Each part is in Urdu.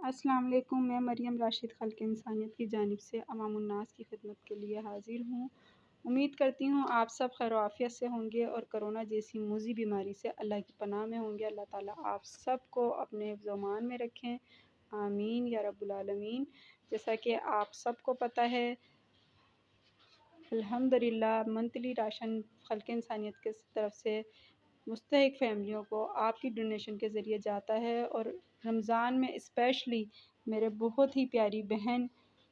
السلام علیکم، میں مریم راشد خلق انسانیت کی جانب سے عوام الناس کی خدمت کے لیے حاضر ہوں۔ امید کرتی ہوں آپ سب خیر و عافیت سے ہوں گے اور کرونا جیسی موذی بیماری سے اللہ کی پناہ میں ہوں گے۔ اللہ تعالیٰ آپ سب کو اپنے حفظ و امان میں رکھیں، آمین یا رب العالمین۔ جیسا کہ آپ سب کو پتہ ہے، الحمدللہ منتھلی راشن خلق انسانیت کی طرف سے مستحق فیملیوں کو آپ کی ڈونیشن کے ذریعے جاتا ہے، اور رمضان میں اسپیشلی میرے بہت ہی پیاری بہن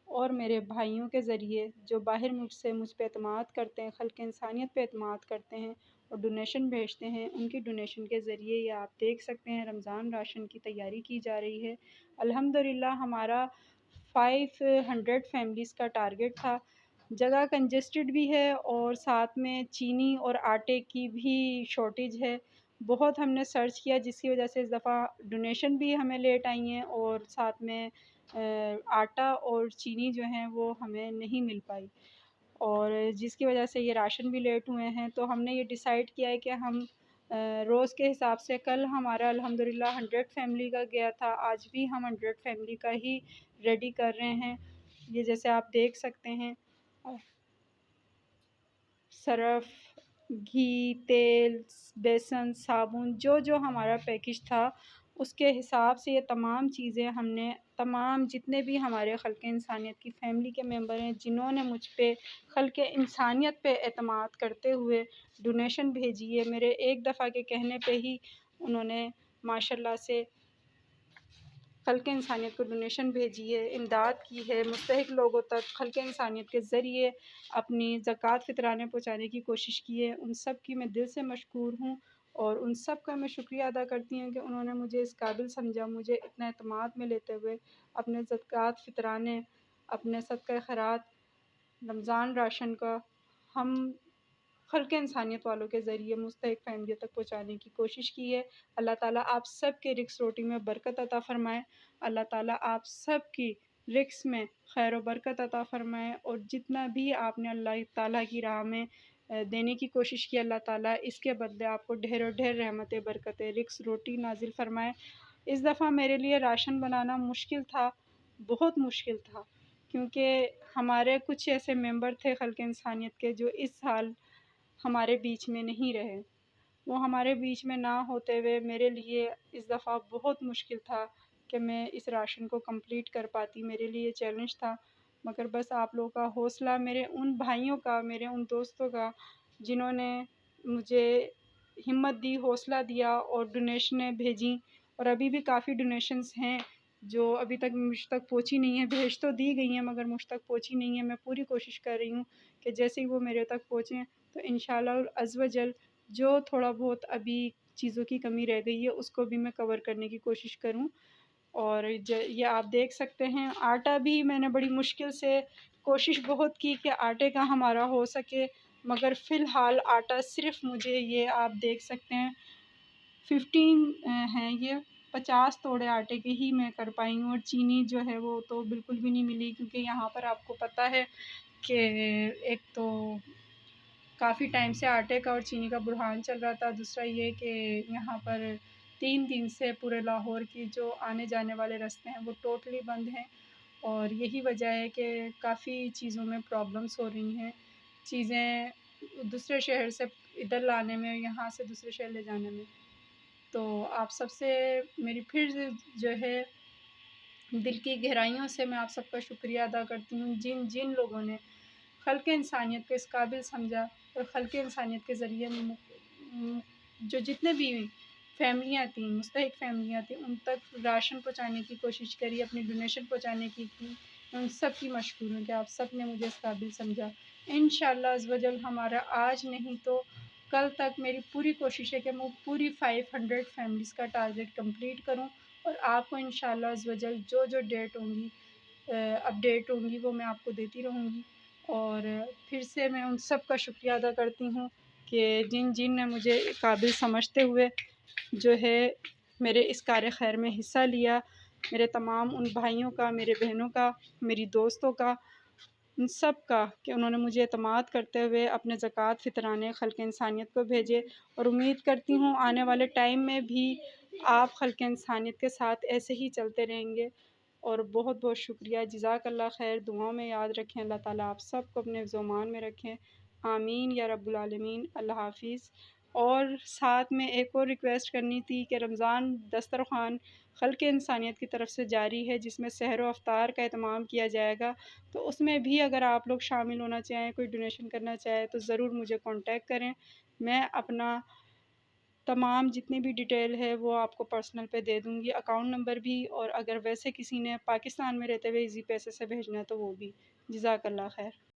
اور میرے بھائیوں کے ذریعے جو باہر ملک سے مجھ پہ اعتماد کرتے ہیں، خلق انسانیت پہ اعتماد کرتے ہیں اور ڈونیشن بھیجتے ہیں، ان کی ڈونیشن کے ذریعے یہ آپ دیکھ سکتے ہیں رمضان راشن کی تیاری کی جا رہی ہے۔ الحمدللہ ہمارا 500 فیملیز کا ٹارگٹ تھا۔ جگہ کنجسٹڈ بھی ہے اور ساتھ میں چینی اور آٹے کی بھی شارٹیج ہے۔ بہت ہم نے سرچ کیا، جس کی وجہ سے اس دفعہ ڈونیشن بھی ہمیں لیٹ آئی ہیں اور ساتھ میں آٹا اور چینی جو ہیں وہ ہمیں نہیں مل پائی، اور جس کی وجہ سے یہ راشن بھی لیٹ ہوئے ہیں۔ تو ہم نے یہ ڈیسائیڈ کیا ہے کہ ہم روز کے حساب سے، کل ہمارا الحمدللہ 100 فیملی کا گیا تھا، آج بھی ہم 100 فیملی کا ہی ریڈی کر رہے ہیں۔ یہ جیسے آپ دیکھ سکتے ہیں، صرف، گھی، تیل، بیسن، صابن، جو ہمارا پیکج تھا اس کے حساب سے یہ تمام چیزیں ہم نے تمام جتنے بھی ہمارے خلق انسانیت کی فیملی کے ممبر ہیں، جنہوں نے مجھ پہ خلق انسانیت پہ اعتماد کرتے ہوئے ڈونیشن بھیجی ہے، میرے ایک دفعہ کے کہنے پہ ہی انہوں نے ماشاءاللہ سے خلق انسانیت کو ڈونیشن بھیجی ہے، امداد کی ہے، مستحق لوگوں تک خلق انسانیت کے ذریعے اپنی زکوٰۃ فطرانے پہنچانے کی کوشش کی ہے۔ ان سب کی میں دل سے مشکور ہوں، اور ان سب کا میں شکریہ ادا کرتی ہوں کہ انہوں نے مجھے اس قابل سمجھا، مجھے اتنا اعتماد میں لیتے ہوئے اپنے زکوٰۃ فطرانے، اپنے صدقہ خیرات، رمضان راشن کا ہم خلق انسانیت والوں کے ذریعے مستحق فیملیوں تک پہنچانے کی کوشش کی ہے۔ اللہ تعالیٰ آپ سب کے رزق روٹی میں برکت عطا فرمائے، اللہ تعالیٰ آپ سب کی رزق میں خیر و برکت عطا فرمائے، اور جتنا بھی آپ نے اللہ تعالیٰ کی راہ میں دینے کی کوشش کی، اللہ تعالیٰ اس کے بدلے آپ کو ڈھیر و ڈھیر رحمتیں، برکتیں، رزق روٹی نازل فرمائے۔ اس دفعہ میرے لیے راشن بنانا مشکل تھا، بہت مشکل تھا، کیونکہ ہمارے کچھ ایسے ممبر تھے خلق انسانیت کے جو اس سال ہمارے بیچ میں نہیں رہے۔ وہ ہمارے بیچ میں نہ ہوتے ہوئے میرے لیے اس دفعہ بہت مشکل تھا کہ میں اس راشن کو کمپلیٹ کر پاتی، میرے لیے چیلنج تھا۔ مگر بس آپ لوگوں کا حوصلہ، میرے ان بھائیوں کا، میرے ان دوستوں کا جنہوں نے مجھے ہمت دی، حوصلہ دیا اور ڈونیشنیں بھیجیں، اور ابھی بھی کافی ڈونیشنز ہیں جو ابھی تک مجھ تک پہنچی نہیں ہیں، بھیج تو دی گئی ہیں مگر مجھ تک پہنچی نہیں ہیں۔ میں پوری کوشش کر رہی ہوں کہ جیسے ہی وہ میرے تک پہنچیں تو انشاءاللہ عز و جل جو تھوڑا بہت ابھی چیزوں کی کمی رہ گئی ہے اس کو بھی میں کور کرنے کی کوشش کروں۔ اور یہ آپ دیکھ سکتے ہیں، آٹا بھی میں نے بڑی مشکل سے کوشش بہت کی کہ آٹے کا ہمارا ہو سکے، مگر فی الحال آٹا صرف مجھے، یہ آپ دیکھ سکتے ہیں 15 ہیں، یہ 50 توڑے آٹے کے ہی میں کر پائی ہوں، اور چینی جو ہے وہ تو بالکل بھی نہیں ملی، کیونکہ یہاں پر آپ کو پتہ ہے کہ ایک تو کافی ٹائم سے آٹے کا اور چینی کا بحران چل رہا تھا، دوسرا یہ کہ یہاں پر 3 دن سے پورے لاہور کی جو آنے جانے والے راستے ہیں وہ ٹوٹلی بند ہیں، اور یہی وجہ ہے کہ کافی چیزوں میں پرابلمس ہو رہی ہیں، چیزیں دوسرے شہر سے ادھر لانے میں، یہاں سے دوسرے شہر لے جانے میں۔ تو آپ سب سے میری پھر جو ہے دل کی گہرائیوں سے میں آپ سب کا شکریہ ادا کرتی ہوں، جن لوگوں نے خلق انسانیت کو اس قابل سمجھا اور خلق انسانیت کے ذریعے جو جتنے بھی فیملیاں تھیں، مستحق فیملیاں تھیں، ان تک راشن پہنچانے کی کوشش کری، اپنی ڈونیشن پہنچانے کی ان سب کی مشکور ہوں کہ آپ سب نے مجھے اس قابل سمجھا۔ انشاءاللہ عز و جل ہمارا آج نہیں تو کل تک میری پوری کوشش ہے کہ میں پوری 500 فیملیز کا ٹارگٹ کمپلیٹ کروں، اور آپ کو انشاءاللہ عز و جل جو ڈیٹ ہوں گی، اپڈیٹ ہوں گی، وہ میں آپ کو دیتی رہوں گی۔ اور پھر سے میں ان سب کا شکریہ ادا کرتی ہوں کہ جن نے مجھے قابل سمجھتے ہوئے جو ہے میرے اس کار خیر میں حصہ لیا، میرے تمام ان بھائیوں کا، میرے بہنوں کا، میری دوستوں کا، ان سب کا، کہ انہوں نے مجھے اعتماد کرتے ہوئے اپنے زکوٰۃ فطرانے خلق انسانیت کو بھیجے، اور امید کرتی ہوں آنے والے ٹائم میں بھی آپ خلق انسانیت کے ساتھ ایسے ہی چلتے رہیں گے۔ اور بہت بہت شکریہ، جزاک اللہ خیر۔ دعاؤں میں یاد رکھیں، اللہ تعالیٰ آپ سب کو اپنے زمان میں رکھیں، آمین یا رب العالمین۔ اللہ حافظ۔ اور ساتھ میں ایک اور ریکویسٹ کرنی تھی کہ رمضان دسترخوان خلق انسانیت کی طرف سے جاری ہے، جس میں سحر و افطار کا اہتمام کیا جائے گا، تو اس میں بھی اگر آپ لوگ شامل ہونا چاہیں، کوئی ڈونیشن کرنا چاہے تو ضرور مجھے کانٹیکٹ کریں۔ میں اپنا تمام جتنی بھی ڈیٹیل ہے وہ آپ کو پرسنل پہ دے دوں گی، اکاؤنٹ نمبر بھی، اور اگر ویسے کسی نے پاکستان میں رہتے ہوئے ایزی پیسے سے بھیجنا ہے تو وہ بھی۔ جزاک اللہ خیر۔